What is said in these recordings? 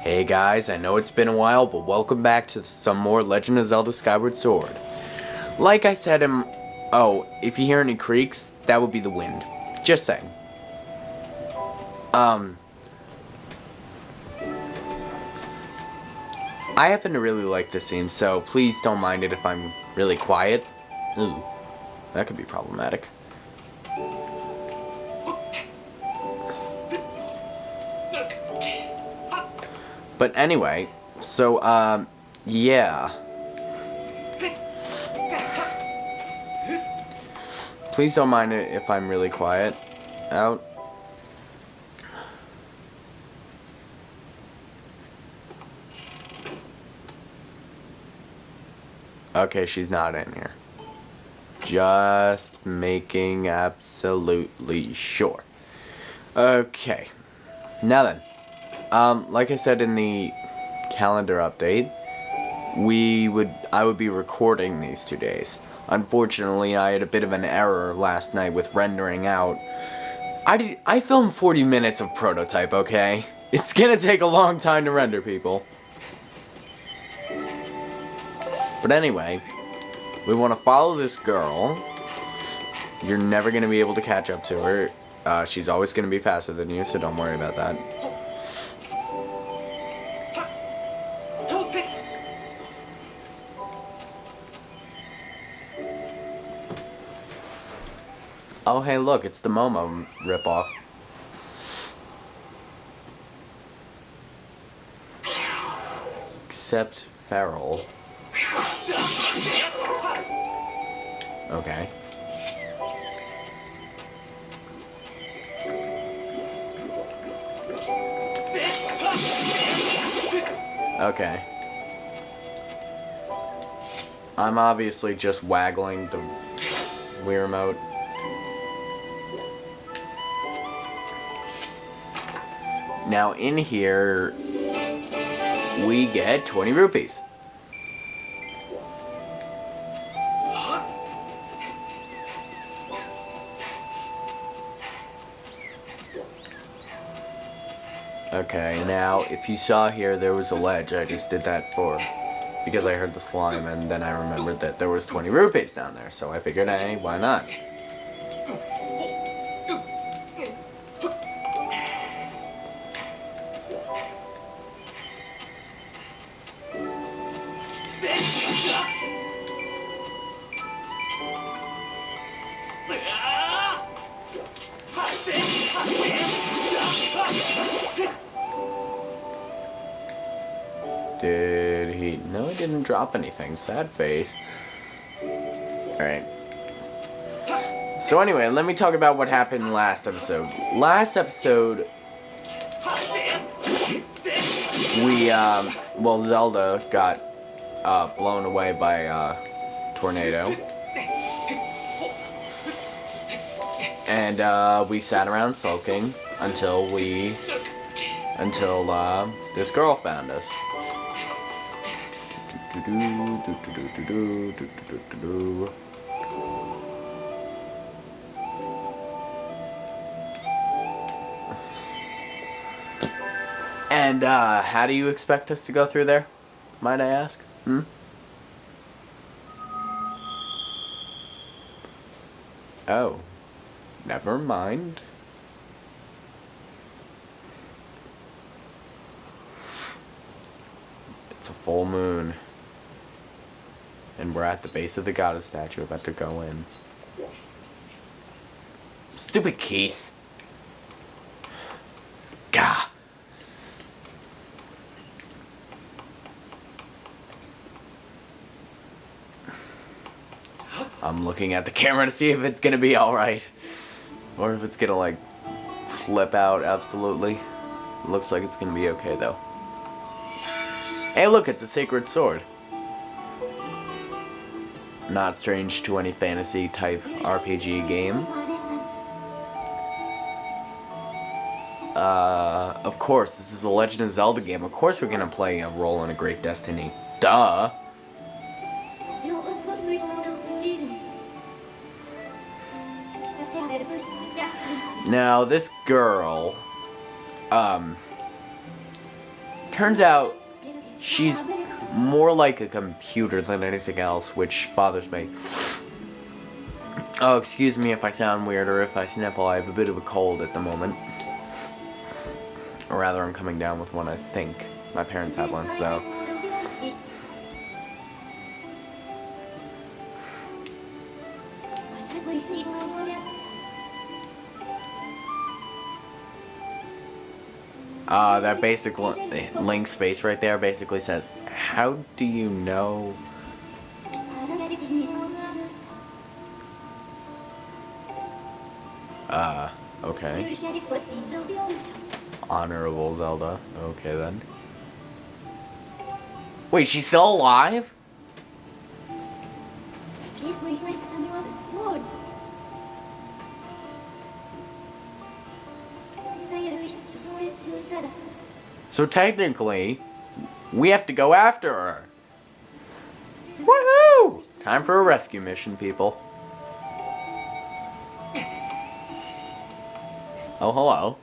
Hey guys, I know it's been a while, but welcome back to some more Legend of Zelda Skyward Sword. Like I said oh, if you hear any creaks, that would be the wind. Just saying. I happen to really like this scene, so please don't mind it if I'm really quiet. Ooh, that could be problematic. But anyway, so, yeah. Please don't mind it if I'm really quiet out. Okay, she's not in here. Just making absolutely sure. Okay. Now then. Like I said in the calendar update, I would be recording these 2 days. Unfortunately, I had a bit of an error last night with rendering out. I filmed 40 minutes of prototype, okay? It's gonna take a long time to render, people. But anyway, we want to follow this girl. You're never gonna be able to catch up to her. She's always gonna be faster than you, so don't worry about that. Oh, hey, look, it's the Momo ripoff. Except feral. Okay. Okay. I'm obviously just waggling the Wii remote. Now in here, we get 20 rupees. Okay, now if you saw here, there was a ledge. I just did that because I heard the slime, and then I remembered that there was 20 rupees down there. So I figured, hey, why not? Did he? No, he didn't drop anything. Sad face. Alright. So anyway, let me talk about what happened last episode. Last episode, well, Zelda got blown away by a tornado. And we sat around sulking until this girl found us. And how do you expect us to go through there, might I ask? Oh, never mind. It's a full moon. And we're at the base of the goddess statue, about to go in. Stupid keys. Gah. I'm looking at the camera to see if it's gonna be alright. Or if it's gonna, like, flip out absolutely. Looks like it's gonna be okay, though. Hey, look, it's a sacred sword. Not strange to any fantasy-type RPG game. Of course, this is a Legend of Zelda game. Of course we're gonna play a role in a great destiny. Duh! Now, this girl, turns out she's more like a computer than anything else, which bothers me. Oh, excuse me if I sound weird or if I sniffle. I have a bit of a cold at the moment. Or rather, I'm coming down with one, I think. My parents have one, so... that basic Link's face right there basically says, how do you know? Okay. Honorable Zelda. Okay then. Wait, she's still alive? So technically, we have to go after her. Woohoo! Time for a rescue mission, people. Oh, hello.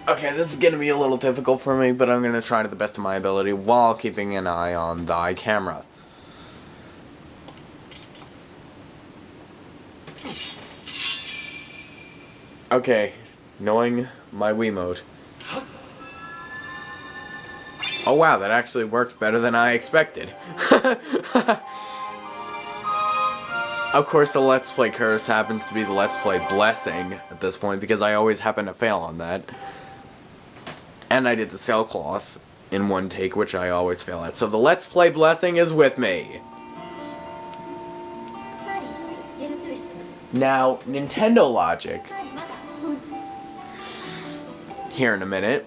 Okay, this is gonna be a little difficult for me, but I'm gonna try to the best of my ability while keeping an eye on the camera. Okay, knowing my Wiimote. Oh wow, that actually worked better than I expected. Of course, the Let's Play curse happens to be the Let's Play blessing at this point, because I always happen to fail on that. And I did the sailcloth in one take, which I always fail at. So the Let's Play blessing is with me. Now, Nintendo logic. Here in a minute.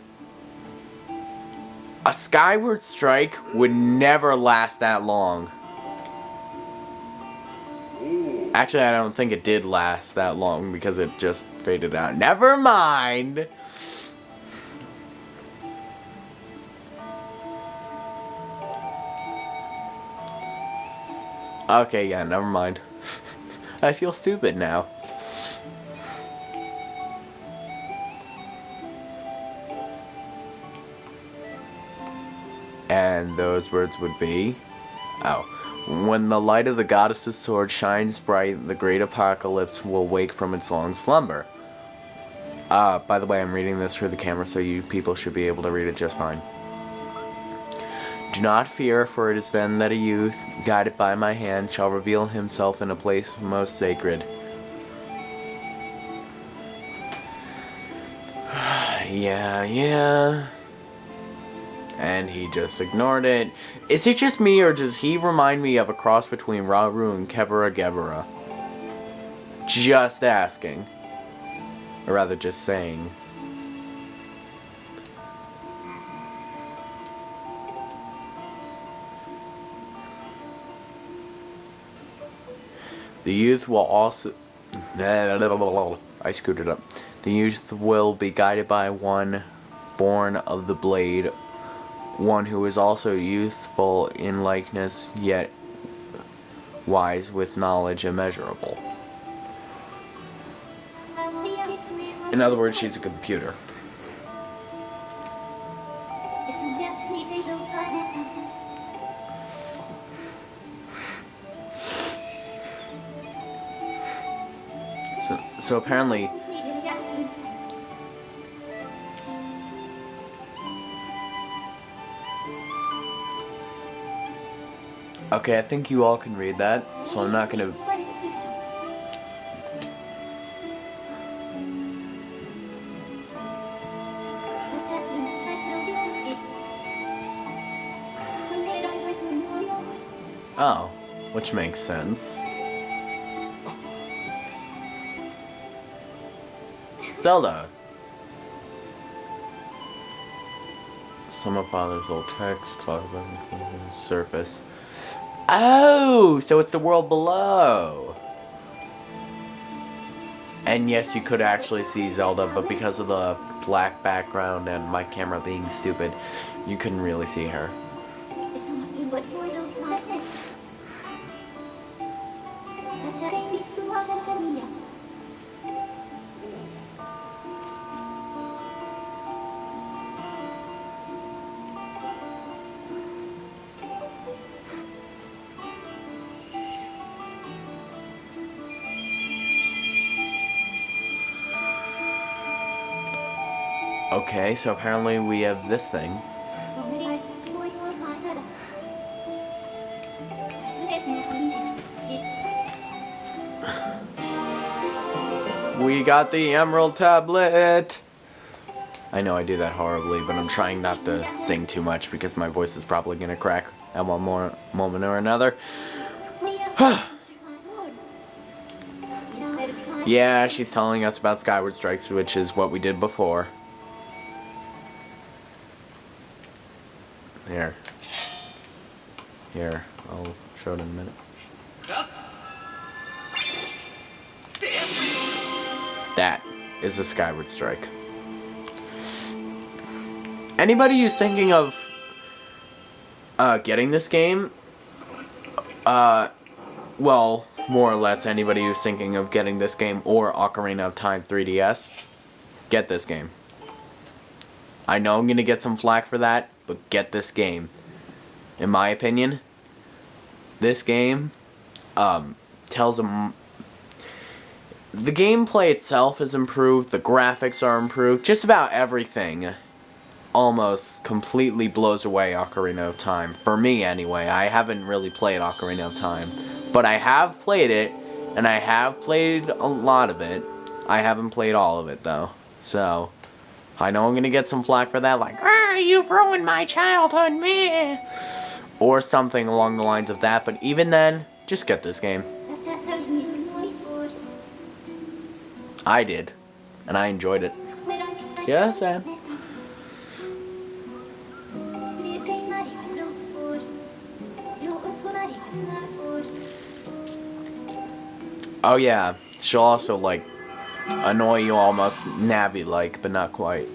A Skyward Strike would never last that long. Actually, I don't think it did last that long because it just faded out. Never mind! Okay, yeah, never mind. I feel stupid now. And those words would be... Oh. When the light of the goddess's sword shines bright, the great apocalypse will wake from its long slumber. By the way, I'm reading this through the camera, so you people should be able to read it just fine. Do not fear, for it is then that a youth, guided by my hand, shall reveal himself in a place most sacred. Yeah. And he just ignored it. Is it just me, or does he remind me of a cross between Rauru and Kebara Gebera? Just asking. Or rather, just saying. The youth will also... I screwed it up. The youth will be guided by one born of the blade, one who is also youthful in likeness, yet wise with knowledge immeasurable. In other words, she's a computer. So apparently... Okay, I think you all can read that, so I'm not gonna... Oh, which makes sense. Zelda! Some of Father's old text, talk about the surface. Oh, so it's the world below. And yes, you could actually see Zelda, but because of the black background and my camera being stupid, you couldn't really see her. Okay, so apparently we have this thing. We got the Emerald Tablet! I know I do that horribly, but I'm trying not to sing too much because my voice is probably gonna crack at one more moment or another. Yeah, she's telling us about Skyward Strikes, which is what we did before. Here, I'll show it in a minute. That is a Skyward Strike. Anybody who's thinking of getting this game, well, more or less anybody who's thinking of getting this game or Ocarina of Time 3DS, get this game. I know I'm gonna get some flack for that, but get this game. In my opinion, this game tells them the gameplay itself is improved, the graphics are improved, just about everything almost completely blows away Ocarina of Time. For me, anyway. I haven't really played Ocarina of Time, but I have played it, and I have played a lot of it. I haven't played all of it, though. So, I know I'm gonna get some flack for that, like, ah, you've ruined my childhood, meh. Or something along the lines of that, but even then, just get this game. I did, and I enjoyed it. Yes, Sam. Oh yeah, she'll also, like, annoy you almost Navi-like, but not quite.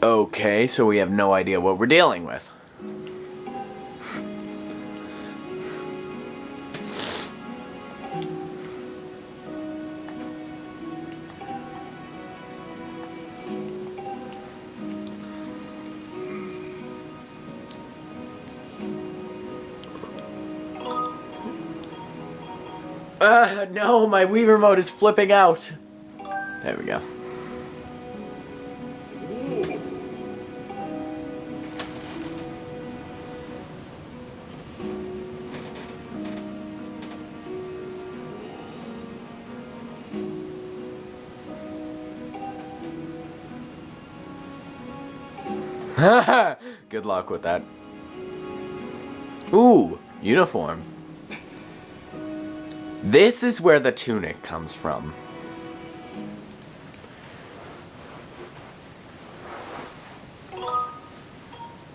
Okay, so we have no idea what we're dealing with. No, my Wii remote is flipping out. There we go. Good luck with that. Ooh, uniform. This is where the tunic comes from.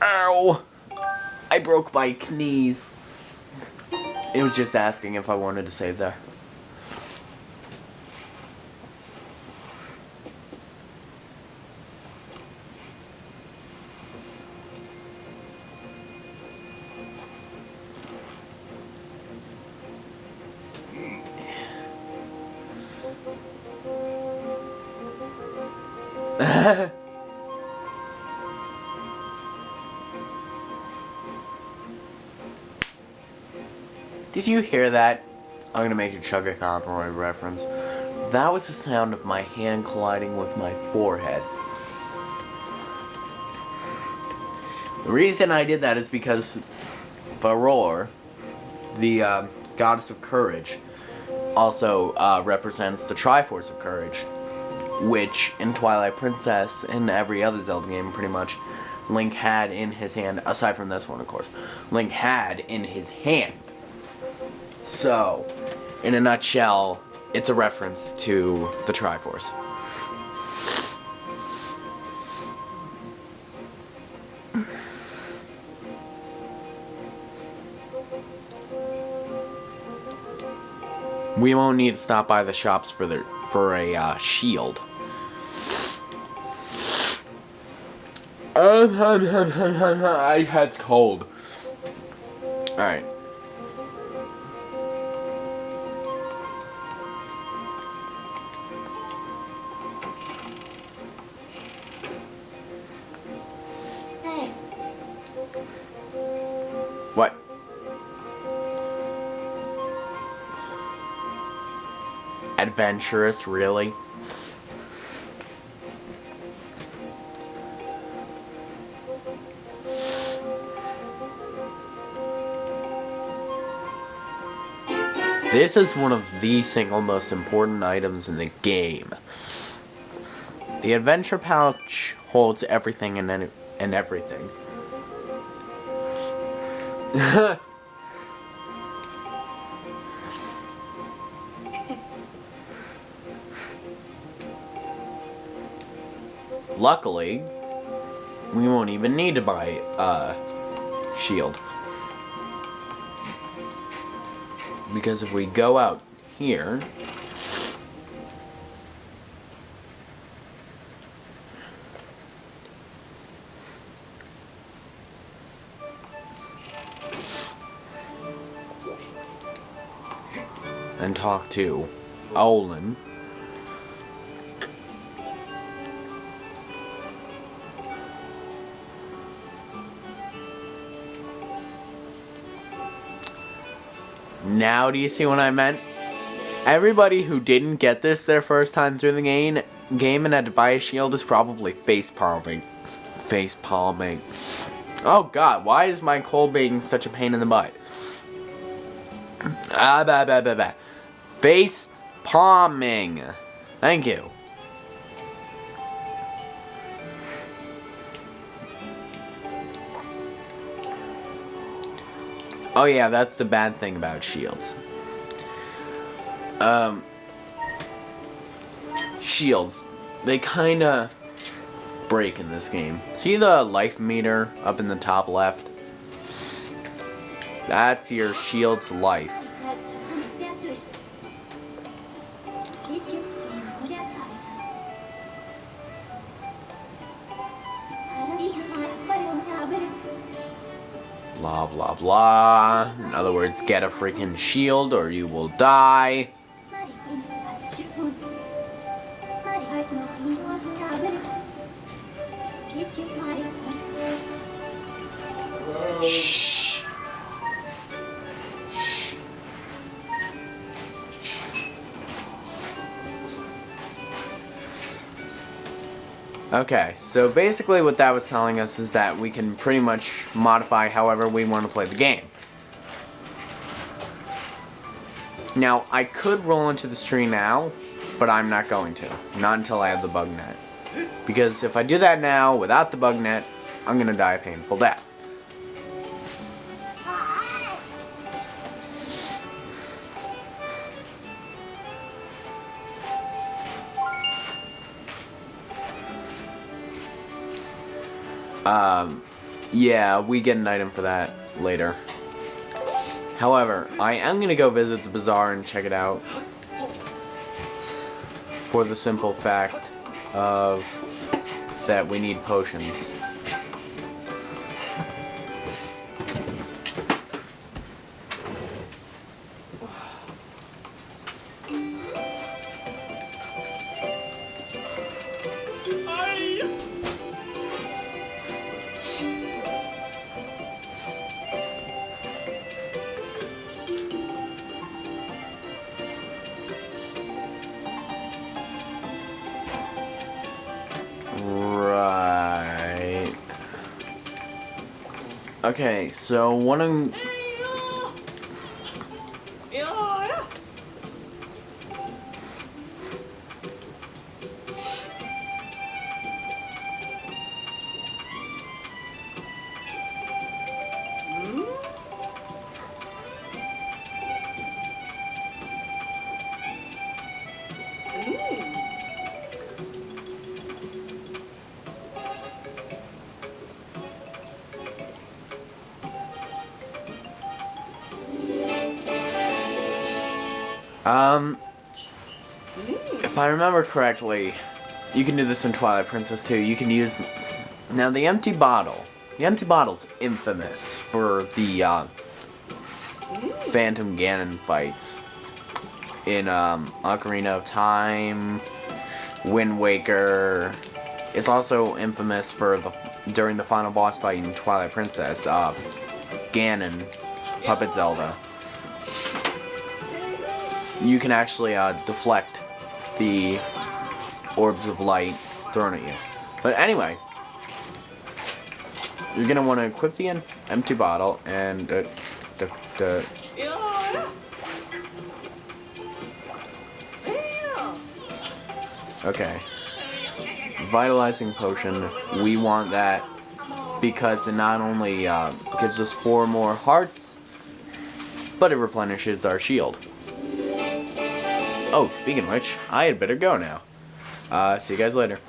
Ow! I broke my knees. It was just asking if I wanted to save there. Did you hear that? I'm gonna make a chug a copyright reference. That was the sound of my hand colliding with my forehead. The reason I did that is because Varor, the goddess of courage, also represents the Triforce of Courage, which in Twilight Princess and every other Zelda game pretty much Link had in his hand, aside from this one of course, Link had in his hand. So, in a nutshell, it's a reference to the Triforce. We won't need to stop by the shops for a shield. I has cold. Alright. What? Adventurous, really? This is one of the single most important items in the game. The adventure pouch holds everything and everything. Luckily, we won't even need to buy a shield. Because if we go out here, and talk to Olin, now do you see what I meant? Everybody who didn't get this their first time through the game and had to buy a shield is probably face palming. Oh god, why is my cold being such a pain in the butt? Face palming. Thank you. Oh yeah, that's the bad thing about shields. Shields, they kinda break in this game. See the life meter up in the top left? That's your shield's life. Blah blah blah. In other words, get a freaking shield or you will die. Shh. Okay, so basically what that was telling us is that we can pretty much modify however we want to play the game. Now, I could roll into this tree now, but I'm not going to. Not until I have the bug net. Because if I do that now without the bug net, I'm going to die a painful death. Yeah, we get an item for that later. However, I am going to go visit the bazaar and check it out. For the simple fact of that we need potions. Right. Okay, so one of... If I remember correctly, you can do this in Twilight Princess too. You can use... Now, the empty bottle. The empty bottle's infamous for the Phantom Ganon fights in Ocarina of Time, Wind Waker. It's also infamous for during the final boss fight in Twilight Princess, Ganon, Puppet Zelda. You can actually deflect the orbs of light thrown at you. But anyway, you're gonna want to equip the empty bottle and okay. Vitalizing potion. We want that because it not only gives us 4 more hearts, but it replenishes our shield. Oh, speaking of which, I had better go now. See you guys later.